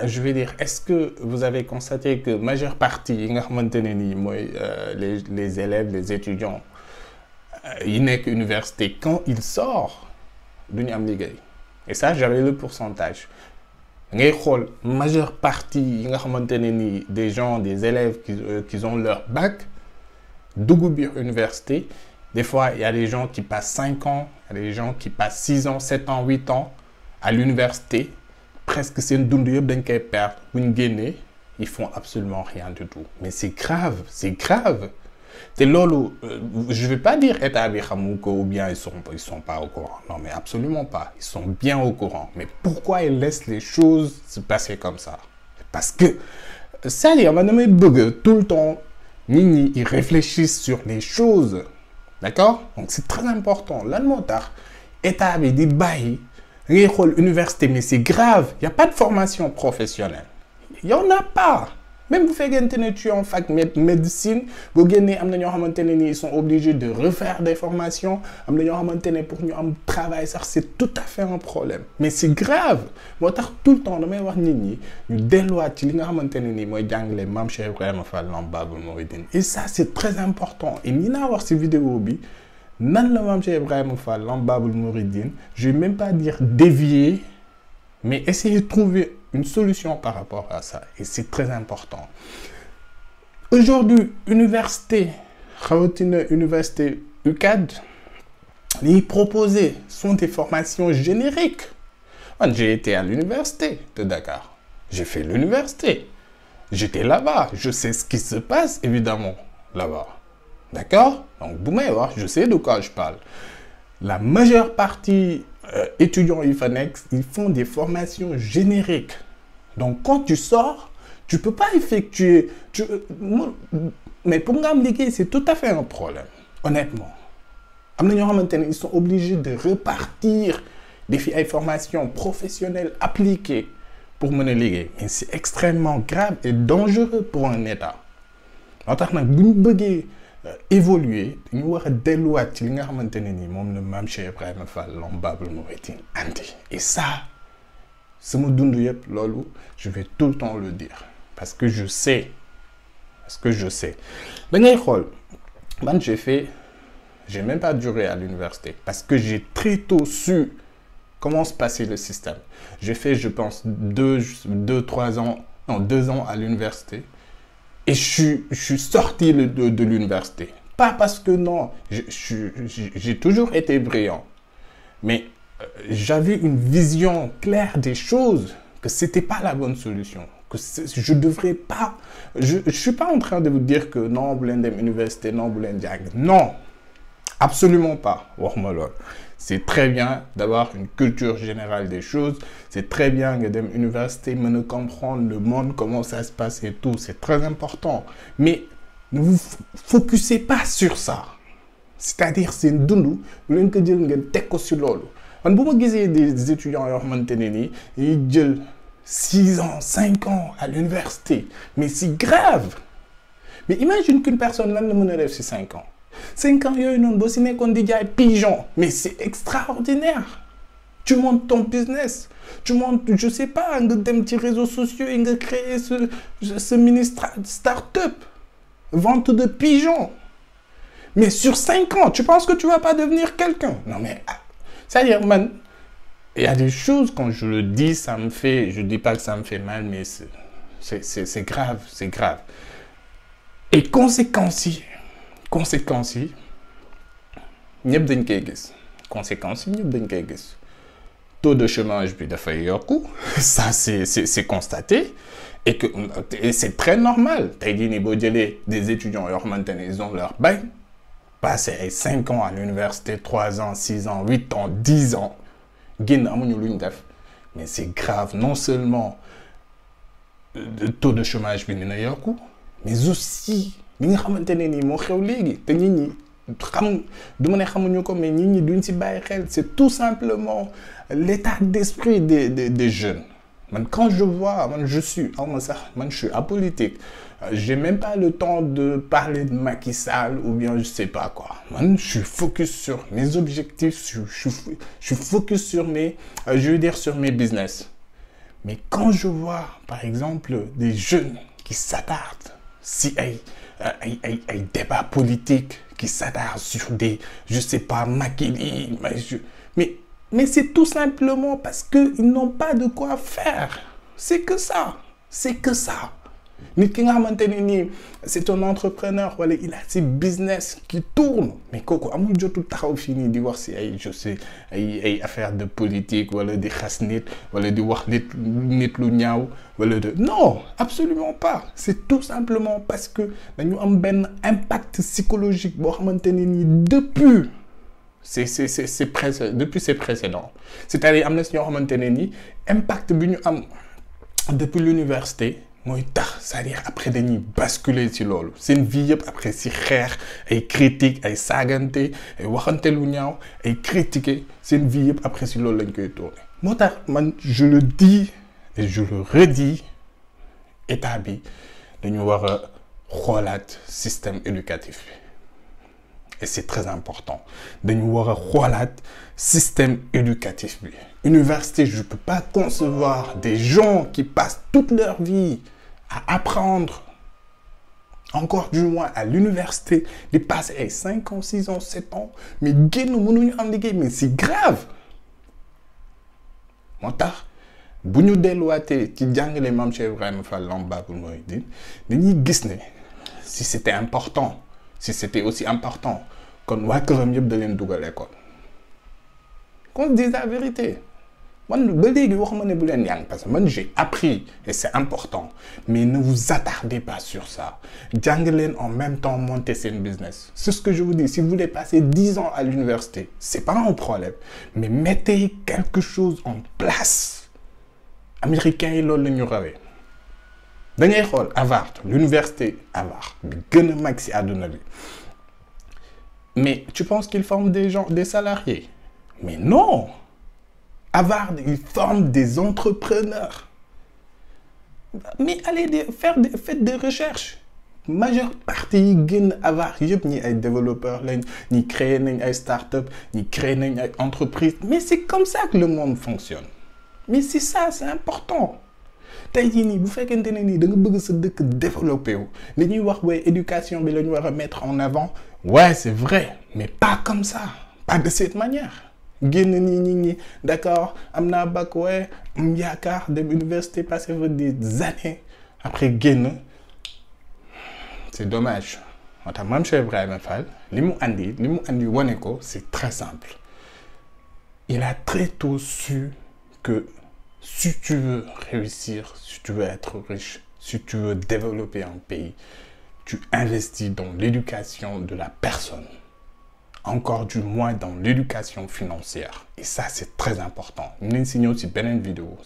je vais dire, est-ce que vous avez constaté que majeure partie les élèves, les étudiants, ils n'est qu'université, quand ils sortent, duñu am liggéey. Et ça, j'avais le pourcentage. Ngay xool majeure partie des gens, des élèves qui ont leur bac, dugg biir université. Des fois, il y a des gens qui passent 5 ans, il y a des gens qui passent 6 ans, 7 ans, 8 ans à l'université. Presque c'est une dund yëpp dañ koy perdre. Bu ñu génnee, ils font absolument rien du tout. Mais c'est grave, c'est grave. Et lolo, je ne vais pas dire état bi xamu ko ou bien ils sont pas au courant. Non, mais absolument pas. Ils sont bien au courant. Mais pourquoi ils laissent les choses se passer comme ça? Parce que, c'est-à-dire, tout le temps, ils réfléchissent sur les choses. D'accord? Donc c'est très important. Là, le motard, état bi di bayi, université, mais c'est grave. Il n'y a pas de formation professionnelle. Il n'y en a pas. Même vous faites que tu es en fac médecine, ils sont obligés de refaire des formations. Pour nous travail, ça c'est tout à fait un problème. Mais c'est grave. Moi, tout le temps, nous déloyons et ça c'est très important. Et nous avons ces vidéos. Nan la Mame Cheikh Ibrahima Fall Lambaboul Mouridine, je vais même pas dire dévier, mais essayer de trouver une solution par rapport à ça. Et c'est très important. Aujourd'hui, université UCAD, les proposés sont des formations génériques. J'ai été à l'université de Dakar. J'ai fait l'université. J'étais là-bas. Je sais ce qui se passe, évidemment, là-bas. D'accord? Donc, je sais de quoi je parle. La majeure partie étudiants IFANEX, ils font des formations génériques. Donc, quand tu sors, tu ne peux pas effectuer... mais pour m'appliquer, c'est tout à fait un problème, honnêtement. Ils sont obligés de repartir des formations professionnelles appliquées pour mener les. Et c'est extrêmement grave et dangereux pour un État. Évoluer, nous avons des lois qui le Mame Cheikh Ibrahima Fall Lambaboul Mouridine andi. Et ça, je vais tout le temps le dire. Parce que je sais. J'ai même pas duré à l'université. Parce que j'ai très tôt su comment se passait le système. J'ai fait, je pense, 2 ans à l'université. Et je suis sorti de l'université. Pas parce que non, j'ai toujours été brillant. Mais j'avais une vision claire des choses, que ce n'était pas la bonne solution. Que je ne devrais pas... Je ne suis pas en train de vous dire que non, vous voulez une université, non, vous voulez une diag. Non, absolument pas. C'est très bien d'avoir une culture générale des choses. C'est très bien que d'une université, mais comprendre le monde, comment ça se passe et tout. C'est très important. Mais ne vous focussez pas sur ça. C'est-à-dire, c'est une doulou. Vous voulez que dire que sur l'eau. On peut des étudiants ils ont 6 ans, 5 ans à l'université. Mais c'est grave. Mais imagine qu'une personne là ne me ces 5 ans. 5 ans, pigeon. Mais c'est extraordinaire. Tu montes ton business. Tu montes, je sais pas, des petits réseaux sociaux et créer ce mini start-up. Vente de pigeons. Mais sur 5 ans, tu penses que tu vas pas devenir quelqu'un? Non mais, c'est-à-dire, man, il y a des choses, quand je le dis, ça me fait, je dis pas que ça me fait mal, mais c'est grave, c'est grave. Et conséquences, ñëpp dañ koy gis. Conséquences, ñëpp dañ koy gis. Taux de chômage bi dafay yokku, ça c'est constaté, et c'est très normal. Tey jii nii boo jëlee des étudiants yoo xamante ne ils ont leur bac, passé 5 ans à l'université, 3 ans, 6 ans, 8 ans, 10 ans, génn amuñu luñ def. Mais c'est grave, non seulement le taux de chômage bi dina yokku, mais aussi li nga xamante ne nii moo xew léegi te nit ñi xam du ma ne xamuñu ko mais nit ñi duñ ci bàyyi xel. C'est tout simplement l'état d'esprit des jeunes. Quand je vois, je suis apolitique. J'ai même pas le temps de parler de Macky Sall ou bien je sais pas quoi. Je suis focus sur mes objectifs, je suis focus sur sur mes business. Mais quand je vois, par exemple, des jeunes qui s'attardent si ay débats politiques, qui s'attardent sur des, je sais pas, Macky, mais c'est tout simplement parce qu'ils n'ont pas de quoi faire. C'est que ça. C'est que ça. Nit ki nga xamanteni ni c'est un entrepreneur wala il a ses business qui tournent mais kooku amul jotu taxaw fii nii di wax si ay je sais ay affaire de politique wala di xas nit wala di wax nit lu ñaaw wala de non absolument pas c'est tout simplement parce que dañu am ben impact psychologique boo xamanteni ni depuis ses précédents c'est-à-dire am na si ñoo xamanteni ni impact bi ñu am depuis l'université c'est-à-dire après dañuy basculer ci loolu seen vie yëpp après si xeex ay critiques ay saagante ay waxante lu ñaaw ay critiquer seen vie yëpp après si loolu lañ koy tourner moo tax man je le dis et je le redis état bi dañu war a xoolaat système éducatif bi et c'est très important dañu war a xoolaat système éducatif bi université je peux pas concevoir des gens qui passent toute leur vie à apprendre, encore du moins à l'université, de passer 5 ans, 6 ans, 7 ans, mais mais c'est grave. Moo tax bu ñu delluwaatee ci jàngale Mame Cheikh Ibrahima Fall Lamp Baabul Mouridine dañuy gis ne si c'était important, si c'était aussi important kon waa këram yëpp da leen dugal école. Qu'on se dise la vérité. Moi, parce que moi, j'ai appris et c'est important. Mais ne vous attardez pas sur ça. Djanglen en même temps monter c'est une business. C'est ce que je vous dis. Si vous voulez passer 10 ans à l'université, c'est pas un problème. Mais mettez quelque chose en place. Américains, ils l'ont ignoré. D'ailleurs, Harvard, l'université Harvard, maxi à mais tu penses qu'ils forment des gens, des salariés? Mais non! Harvard, ils forment des entrepreneurs. Mais allez faites des recherches. Majeure partie de Harvard, ni des développeurs, ni créer des startups, ni créer des entreprises. Mais c'est comme ça que le monde fonctionne. Mais c'est ça, c'est important. Vous faites que développer. L'éducation, mettre en avant. Ouais, c'est vrai, mais pas comme ça. Pas de cette manière. D'accord, amna bac ouais, yakar de l'université passé des années après gain. C'est dommage. Mame Cheikh Ibrahima Fall, limu andi woneko, c'est très simple. Il a très tôt su que si tu veux réussir, si tu veux être riche, si tu veux développer un pays, tu investis dans l'éducation de la personne. Encore du moins dans l'éducation financière. Et ça, c'est très important. Nous enseignons aussi bien une vidéo,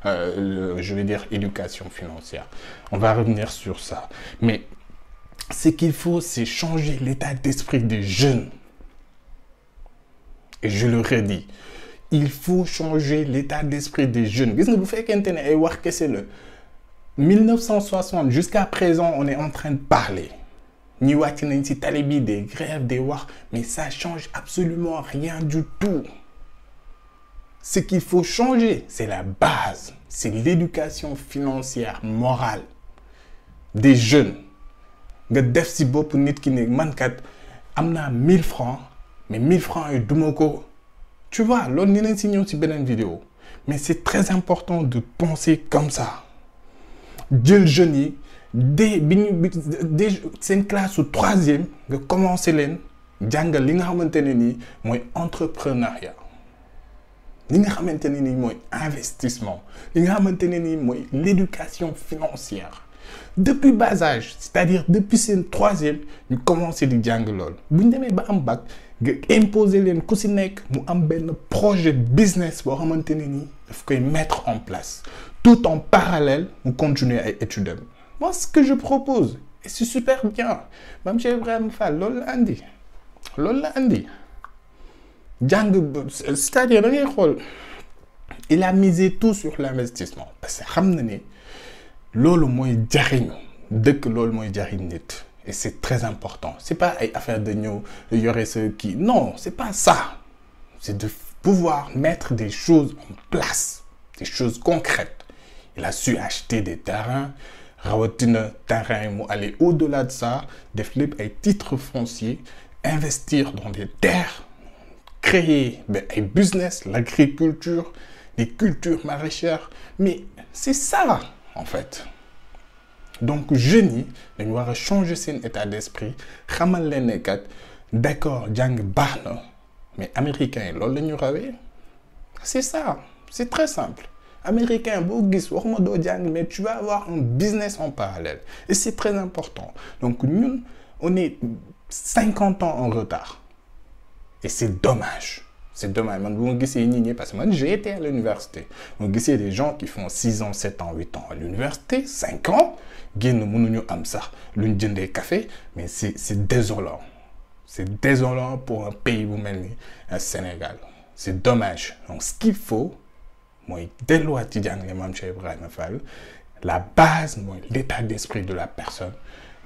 je vais dire éducation financière. On va revenir sur ça. Mais ce qu'il faut, c'est changer l'état d'esprit des jeunes. Et je le redis, il faut changer l'état d'esprit des jeunes. Qu'est-ce que vous faites que c'est le 1960 jusqu'à présent, on est en train de parler. Ni talibi des grèves, des wars, mais ça change absolument rien du tout. Ce qu'il faut changer, c'est la base, c'est l'éducation financière, morale des jeunes. Nga def si bop nit ki ne man kat amna 1000 francs, mais 1000 francs et dumoko. Tu vois, l'on n'est pas signé aussi une vidéo, mais c'est très important de penser comme ça. Dieu le jeune dès c'est une classe au 3e nga commencer len jangal li nga xamantene ni moy entrepreneuriat li nga xamantene ni moy investissement li nga xamantene ni moy l'éducation financière depuis bas âge, c'est-à-dire depuis le 3e ñu commencer di jang lool bu ñu démé ba am bac nga imposer len ku ci nek mu am ben projet business bo xamantene ni daf koy mettre en place tout en parallèle mu continuer ay études. Moi, ce que je propose, et c'est super bien, Mame Cheikh Ibrahima Fall, lol andi. C'est-à-dire, il a misé tout sur l'investissement parce que xam na ni loolu mooy jariñ dëkk loolu mooy jariñ nit et c'est très important c'est pas ay affaire de ñëw yore ce qui non c'est pas ça c'est de pouvoir mettre des choses en place des choses concrètes il a su acheter des terrains rawatina terrain yi mu aller au-delà de ça def lépp ay titres fonciers investir dans des terres créer ay business l'agriculture des cultures maraîchères mais c'est ça en fait donc jeunes yi dañu war a changer seen état d'esprit xamal leen ne kat d'accord jàng baax na mais américains yi loolu la ñu rawee c'est ça c'est très simple américain boo gis waxuma doo jàng mais tu vas avoir un business en parallèle et c'est très important donc ñun on est 50 ans en retard et c'est dommage man bu ma gisee nit ñi parce que man j'ai été à l'université ma gisee des gens qui font 6 ans 7 ans 8 ans à l'université 5 ans génn mënuñu am sax lu ñu jëndee café mais c'est désolant pour un pays bu mel ni Sénégal c'est dommage donc ce qu'il faut mooy delluwaat ci jàngale Maam Cheikh Ibrahima Fall la base mooy l'état d'esprit de la personne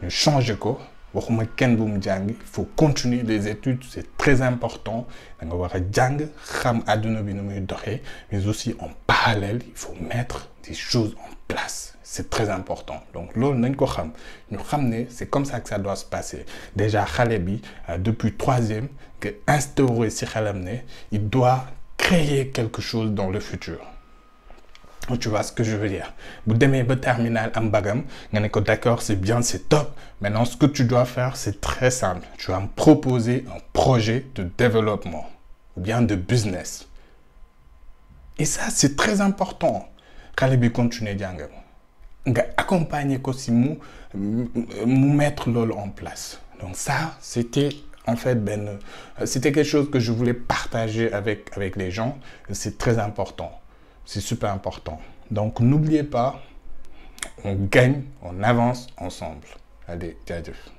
ñu changer ko waxuma kenn bu mu jàng il faut continuer les études c'est très important da nga war a jàng xam àdduna bi nu muy doxee mais aussi en parallèle il faut mettre des choses en place c'est très important donc loolu nañ ko xam ñu xam ne c'est comme ça que ça doit se passer déjà xale bi depuis troisième que instaurer ci xelam ne il doit créer quelque chose dans le futur tu vois ce que je veux dire bu demee ba terminal am bagam nga ne ko d'accord c'est bien c'est top maintenant ce que tu dois faire c'est très simple tu vas me proposer un projet de développement ou bien de business et ça c'est très important xale bi continuer jàngam nga accompagner ko si mu mettre loolu en place donc ça c'était en fait c'était quelque chose que je voulais partager avec les gens c'est très important c'est super important donc n'oubliez pas on gagne on avance ensemble allez jaajëf